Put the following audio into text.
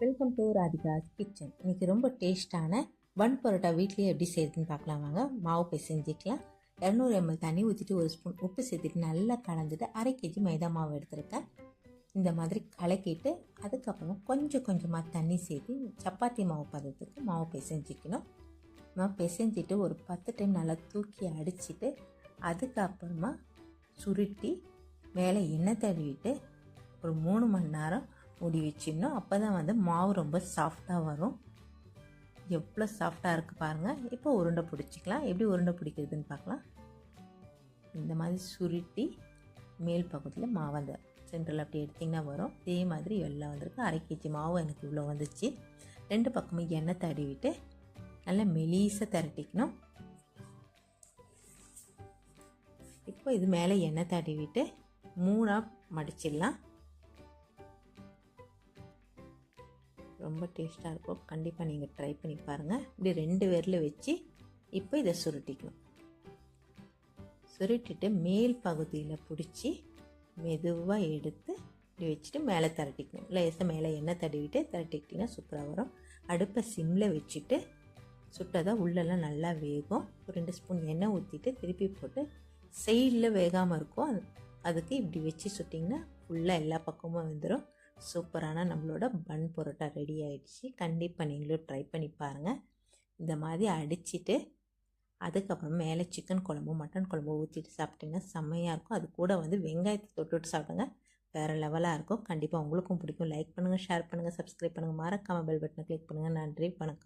Welcome to Radhika's kitchen. இன்றைக்கி ரொம்ப டேஸ்ட்டான பன் பரோட்டா வீட்லேயே எப்படி செய்யுதுன்னு பார்க்கலாம் வாங்க. மாவு செஞ்சுக்கலாம். 200 ml தண்ணி ஊற்றிட்டு 1 ஸ்பூன் உப்பு சேர்த்துட்டு நல்லா கலந்துட்டு 1/2 kg மைதா மாவு எடுத்துருக்கேன். இந்த மாதிரி கலக்கிட்டு அதுக்கப்புறமா கொஞ்சம் கொஞ்சமாக தண்ணி சேர்த்து சப்பாத்தி மாவு பதத்துக்கு மாவு செஞ்சுக்கணும். மாவு செஞ்சுட்டு ஒரு 10 டைம் நல்லா தூக்கி அடிச்சுட்டு அதுக்கப்புறமா சுருட்டி மேலே எண்ணெய் தடவிட்டு ஒரு 3 மணி நேரம் மூடி வச்சிடணும். அப்போ தான் மாவு ரொம்ப சாஃப்டாக வரும். எவ்வளோ சாஃப்டாக இருக்குது பாருங்கள். இப்போ உருண்டை பிடிச்சிக்கலாம். எப்படி உருண்டை பிடிக்கிறதுன்னு பார்க்கலாம். இந்த மாதிரி சுருட்டி மேல் பக்கத்தில் மாவு அந்த சென்டரில் அப்படி எடுத்திங்கன்னா வரும். இதே மாதிரி எல்லாம் வந்திருக்கு. 1/2 kg மாவு எனக்கு இவ்வளோ வந்துச்சு. 2 பக்கமும் எண்ணெய் தடவிட்டு நல்லா மெலிசாக திரட்டிக்கணும். இப்போ இது மேலே எண்ணெய் தடவிட்டு 3ஆக மடிச்சிடலாம். ரொம்ப டேஸ்ட்டாக இருக்கும். கண்டிப்பாக நீங்கள் ட்ரை பண்ணி பாருங்கள். இப்படி 2 விரல் வச்சு இப்போ இதை சுருட்டிக்கணும். சுருட்டிட்டு மேல் பகுதியில் பிடிச்சி மெதுவாக எடுத்து இப்படி வச்சுட்டு மேலே திரட்டிக்கணும். லேசாக மேலே எண்ணெய் தடவிட்டு திரட்டிக்கிட்டிங்கன்னா சூப்பராக வரும். அடுப்பை சிம்மில் வச்சுட்டு சுட்டதாக உள்ளெல்லாம் நல்லா வேகும். ஒரு 2 ஸ்பூன் எண்ணெய் ஊற்றிட்டு திருப்பி போட்டு சைடில் வேகாமல் இருக்கும். அதுக்கு இப்படி வச்சு சுட்டிங்கன்னா ஃபுல்லாக எல்லா பக்கமும் வந்துடும். சூப்பரான நம்மளோட பன் பரோட்டா ரெடி ஆகிடுச்சு. கண்டிப்பாக நீங்களும் ட்ரை பண்ணி பாருங்கள். இந்த மாதிரி அடிச்சுட்டு அதுக்கப்புறம் மேலே சிக்கன் குழம்பு மட்டன் குழம்பு ஊற்றிட்டு சாப்பிட்டிங்கன்னா செம்மையாக இருக்கும். அது கூட வெங்காயத்தை தொட்டுட்டு சாப்பிடுங்க. வேறு லெவலாக இருக்கும். கண்டிப்பாக உங்களுக்கும் பிடிக்கும். லைக் பண்ணுங்கள், ஷேர் பண்ணுங்கள், சப்ஸ்கிரைப் பண்ணுங்கள், மறக்காமல் பெல் பட்டனை கிளிக் பண்ணுங்கள். நன்றி, வணக்கம்.